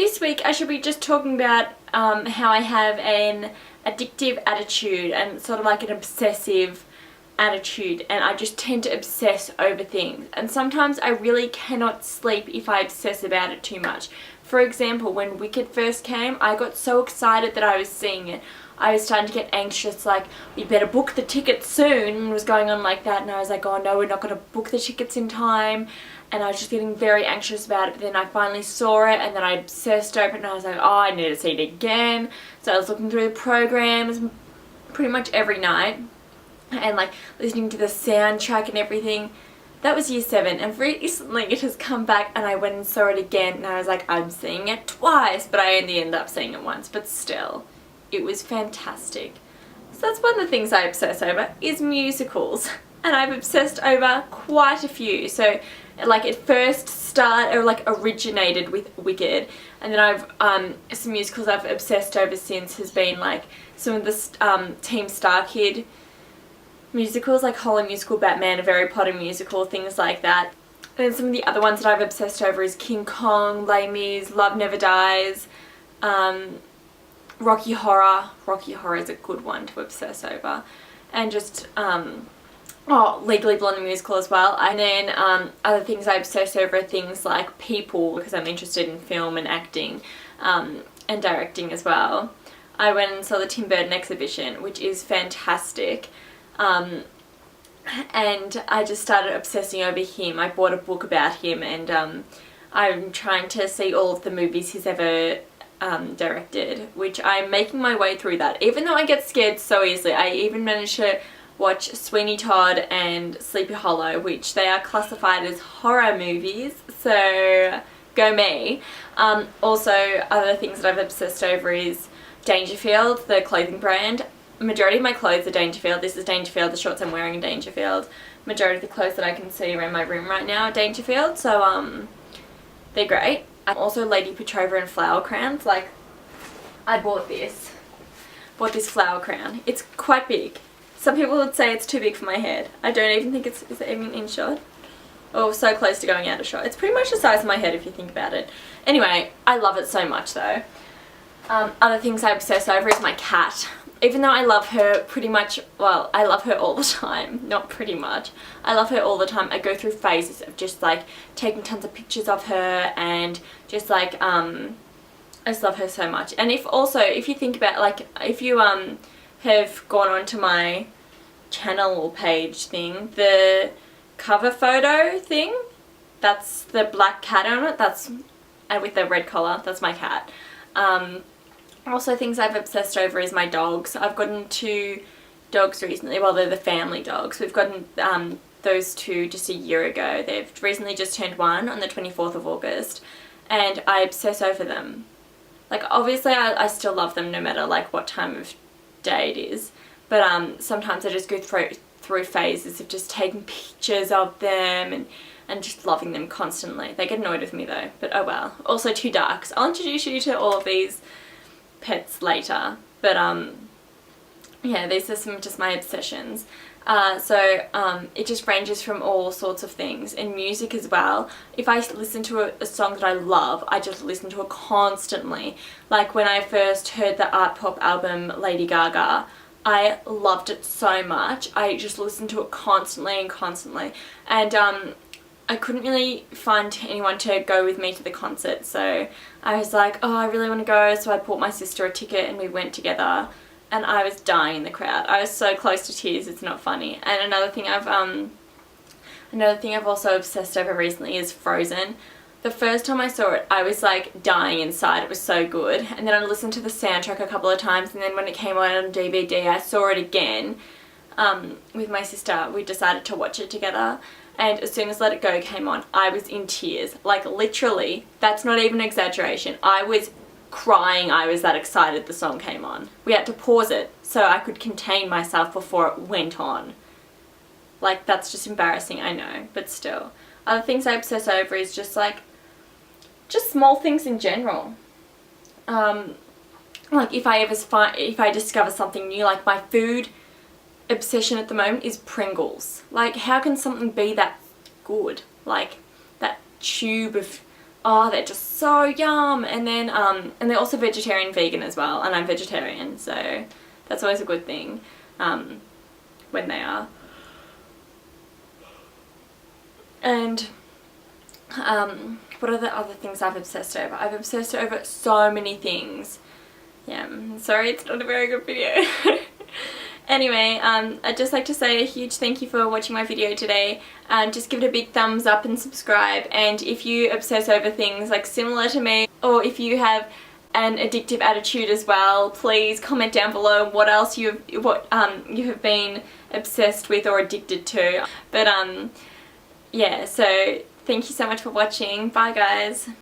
this week I should be just talking about how I have an addictive attitude and sort of like an obsessive attitude, and I just tend to obsess over things, and sometimes I really cannot sleep if I obsess about it too much. For example, when Wicked first came, I got so excited that I was seeing it. I was starting to get anxious, like, we better book the tickets soon, and was going on like that, and I was like, oh no, we're not going to book the tickets in time, and I was just getting very anxious about it. But then I finally saw it, and then I obsessed over it, and I was like, oh, I need to see it again. So I was looking through the programs pretty much every night, and like listening to the soundtrack and everything. That was year 7, and recently it has come back and I went and saw it again, and I was like, I'm seeing it twice, but I only ended up seeing it once, but still, it was fantastic. So that's one of the things I obsess over, is musicals, and I've obsessed over quite a few. So like it first originated with Wicked, and then I've some musicals I've obsessed over since has been like some of the Team Star Kid musicals, like High School Musical, Batman, A Very Potter musical, things like that. And then some of the other ones that I've obsessed over is King Kong, Les Mis, Love Never Dies, Rocky Horror. Rocky Horror is a good one to obsess over. And just, Legally Blonde the musical as well. And then other things I obsess over are things like People, because I'm interested in film and acting and directing as well. I went and saw the Tim Burton exhibition, which is fantastic. And I just started obsessing over him. I bought a book about him, and I'm trying to see all of the movies he's ever directed, which I'm making my way through that. Even though I get scared so easily, I even managed to watch Sweeney Todd and Sleepy Hollow, which they are classified as horror movies, so go me. Also, other things that I've obsessed over is Dangerfield, the clothing brand. Majority of my clothes are Dangerfield. This is Dangerfield. The shorts I'm wearing are Dangerfield. Majority of the clothes that I can see around my room right now are Dangerfield, so they're great. I'm also Lady Petrova and flower crowns. Like, I bought this flower crown. It's quite big. Some people would say it's too big for my head. I don't even think is it even in shot? Oh, so close to going out of shot. It's pretty much the size of my head if you think about it. Anyway, I love it so much though. Other things I obsess over is my cat. Even though I love her pretty much, well, I love her all the time, not pretty much. I love her all the time. I go through phases of just like taking tons of pictures of her and just like, I just love her so much. And if you think about, like, if you have gone onto my channel page thing, the cover photo thing, that's the black cat on it, that's, with the red collar, that's my cat. Also, things I've obsessed over is my dogs. I've gotten 2 dogs recently. Well, they're the family dogs. We've gotten those 2 just a year ago. They've recently just turned 1 on the 24th of August, and I obsess over them. Like, obviously I still love them no matter like what time of day it is, but sometimes I just go through phases of just taking pictures of them and just loving them constantly. They get annoyed with me though, but oh well. Also 2 darks. I'll introduce you to all of these pets later, but yeah, these are some just my obsessions. It just ranges from all sorts of things. In music as well, if I listen to a song that I love, I just listen to it constantly. Like when I first heard the art pop album Lady Gaga, I loved it so much. I just listened to it constantly and constantly, and I couldn't really find anyone to go with me to the concert, so I was like, oh, I really want to go, so I bought my sister a ticket and we went together, and I was dying in the crowd. I was so close to tears, it's not funny. And another thing I've also obsessed over recently is Frozen. The first time I saw it, I was like dying inside. It was so good. And then I listened to the soundtrack a couple of times, and then when it came out on DVD, I saw it again with my sister. We decided to watch it together. And as soon as Let It Go came on, I was in tears. Like, literally, that's not even an exaggeration. I was crying. I was that excited the song came on. We had to pause it so I could contain myself before it went on. Like, that's just embarrassing, I know, but still. Other things I obsess over is just like, just small things in general. Like if I discover something new, like my food obsession at the moment is Pringles. Like, how can something be that good? Like that tube of oh, they're just so yum. And then and they're also vegetarian vegan as well, and I'm vegetarian, so that's always a good thing when they are. And what are the other things I've obsessed over? I've obsessed over so many things. Yeah, sorry it's not a very good video. Anyway, I'd just like to say a huge thank you for watching my video today. Just give it a big thumbs up and subscribe, and if you obsess over things like similar to me, or if you have an addictive attitude as well, please comment down below what else you have been obsessed with or addicted to. But yeah, so thank you so much for watching. Bye guys.